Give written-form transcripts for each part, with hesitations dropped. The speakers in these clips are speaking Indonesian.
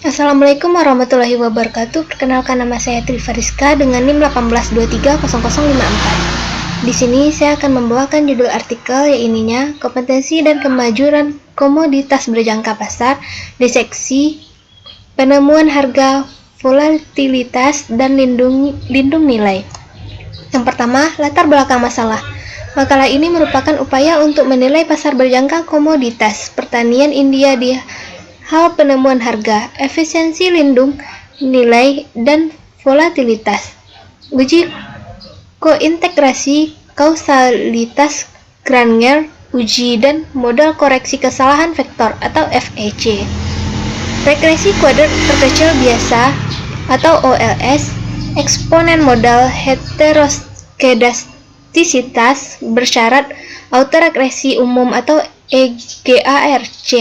Assalamualaikum warahmatullahi wabarakatuh. Perkenalkan, nama saya Trifariska dengan NIM 18230054. Di sini saya akan membawakan judul artikel yaitu kompetensi dan kemajuan komoditas berjangka pasar di seksi penemuan harga, volatilitas, dan lindung nilai. Yang pertama, latar belakang masalah. Makalah ini merupakan upaya untuk menilai pasar berjangka komoditas pertanian India di hal penemuan harga, efisiensi lindung nilai, dan volatilitas. Uji kointegrasi kausalitas Granger, uji dan model koreksi kesalahan vektor atau FEC. Regresi kuadrat terkecil biasa atau OLS, eksponen modal heteroskedastisitas bersyarat autoregresi umum atau EGARCH.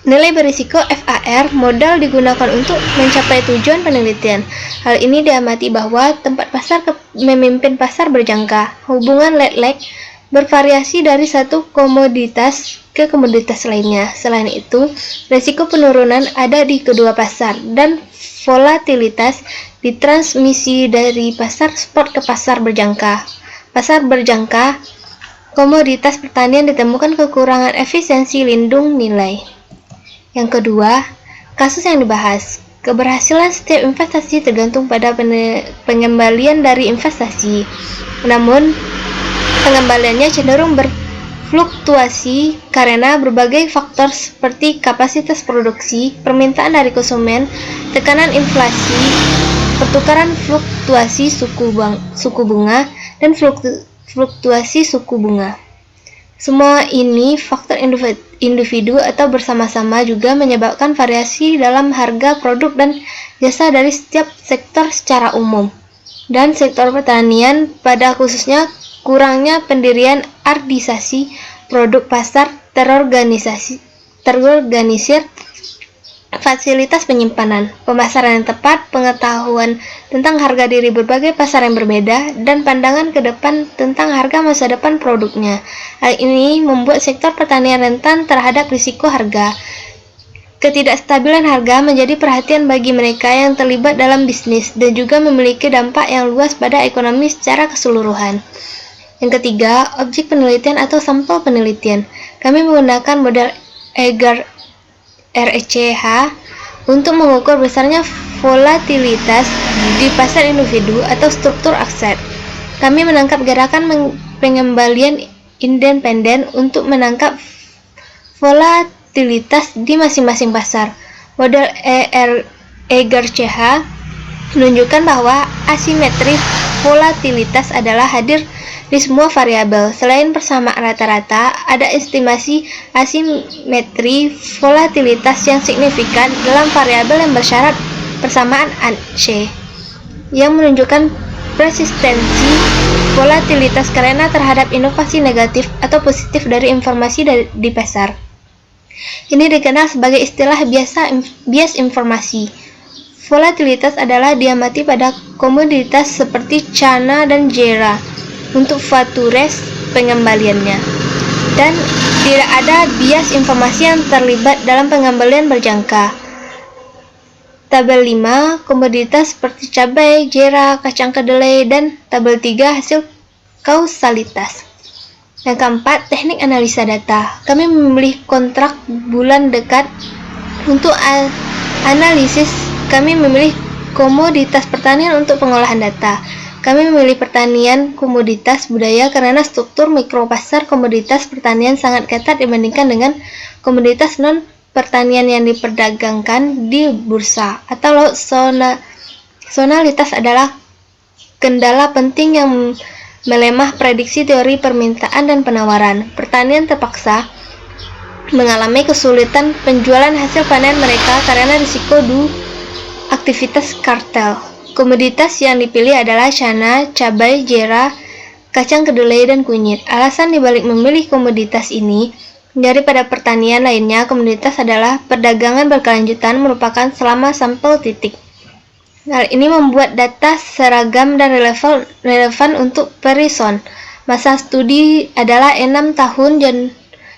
Nilai berisiko FAR modal digunakan untuk mencapai tujuan penelitian. Hal ini diamati bahwa tempat pasar memimpin pasar berjangka. Hubungan lead-lag bervariasi dari satu komoditas ke komoditas lainnya. Selain itu, risiko penurunan ada di kedua pasar dan volatilitas ditransmisi dari pasar spot ke pasar berjangka. Pasar berjangka komoditas pertanian ditemukan kekurangan efisiensi lindung nilai. Yang kedua, kasus yang dibahas. Keberhasilan setiap investasi tergantung pada pengembalian dari investasi. Namun, pengembaliannya cenderung berfluktuasi karena berbagai faktor seperti kapasitas produksi, permintaan dari konsumen, tekanan inflasi, pertukaran fluktuasi suku bunga, dan fluktuasi suku bunga. Semua ini faktor individu atau bersama-sama juga menyebabkan variasi dalam harga produk dan jasa dari setiap sektor secara umum. Dan sektor pertanian pada khususnya kurangnya pendirian ardisasi produk pasar terorganisir, fasilitas penyimpanan, pemasaran yang tepat, pengetahuan tentang harga diri berbagai pasar yang berbeda, dan pandangan ke depan tentang harga masa depan produknya. Hal ini membuat sektor pertanian rentan terhadap risiko harga. Ketidakstabilan harga menjadi perhatian bagi mereka yang terlibat dalam bisnis dan juga memiliki dampak yang luas pada ekonomi secara keseluruhan. Yang ketiga, objek penelitian atau sampel penelitian. Kami menggunakan model EGARCH untuk mengukur besarnya volatilitas di pasar individu atau struktur aset. Kami menangkap gerakan pengembalian independen untuk menangkap volatilitas di masing-masing pasar. Model EGARCH menunjukkan bahwa asimetri volatilitas adalah hadir di semua variabel. Selain persamaan rata-rata, ada estimasi asimetri volatilitas yang signifikan dalam variabel yang bersyarat persamaan ANC, yang menunjukkan persistensi volatilitas karena terhadap inovasi negatif atau positif dari informasi di pasar. Ini dikenal sebagai istilah bias informasi. Volatilitas adalah diamati pada komoditas seperti cana dan jera untuk futures pengembaliannya, dan tidak ada bias informasi yang terlibat dalam pengembalian berjangka. Tabel 5, komoditas seperti cabai, jera, kacang kedelai, dan tabel 3, hasil kausalitas. Yang keempat, teknik analisa data. Kami memilih kontrak bulan dekat untuk analisis. Kami memilih komoditas pertanian untuk pengolahan data. Kami memilih pertanian komoditas budaya karena struktur mikropasar komoditas pertanian sangat ketat dibandingkan dengan komoditas non-pertanian yang diperdagangkan di bursa. Atau zonalitas adalah kendala penting yang melemah prediksi teori permintaan dan penawaran. Pertanian terpaksa mengalami kesulitan penjualan hasil panen mereka karena risiko aktivitas kartel. Komoditas yang dipilih adalah cana, cabai, jera, kacang kedelai, dan kunyit. Alasan dibalik memilih komoditas ini, daripada pertanian lainnya, komoditas adalah perdagangan berkelanjutan merupakan selama sampel titik. Hal ini membuat data seragam dan relevan untuk Perison. Masa studi adalah 6 tahun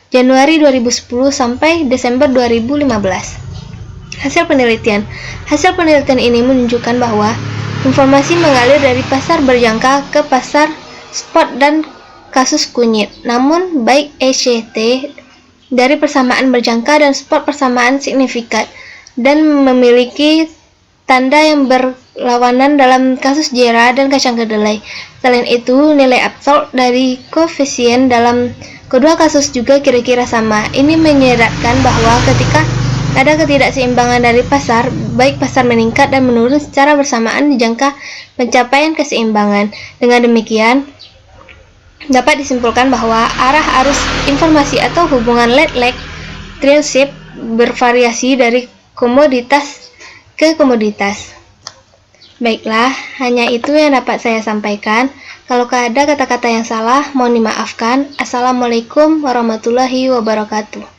Januari 2010 sampai Desember 2015. Hasil penelitian. Hasil penelitian ini menunjukkan bahwa informasi mengalir dari pasar berjangka ke pasar spot dan kasus kunyit. Namun, baik ECT dari persamaan berjangka dan spot persamaan signifikan dan memiliki tanda yang berlawanan dalam kasus jera dan kacang kedelai. Selain itu, nilai absolut dari koefisien dalam kedua kasus juga kira-kira sama. Ini menyeratkan bahwa ketika ada ketidakseimbangan dari pasar, baik pasar meningkat dan menurun secara bersamaan di jangka pencapaian keseimbangan. Dengan demikian, dapat disimpulkan bahwa arah arus informasi atau hubungan lead-lag prinsip bervariasi dari komoditas ke komoditas. Baiklah, hanya itu yang dapat saya sampaikan. Kalau ada kata-kata yang salah, mohon dimaafkan. Assalamualaikum warahmatullahi wabarakatuh.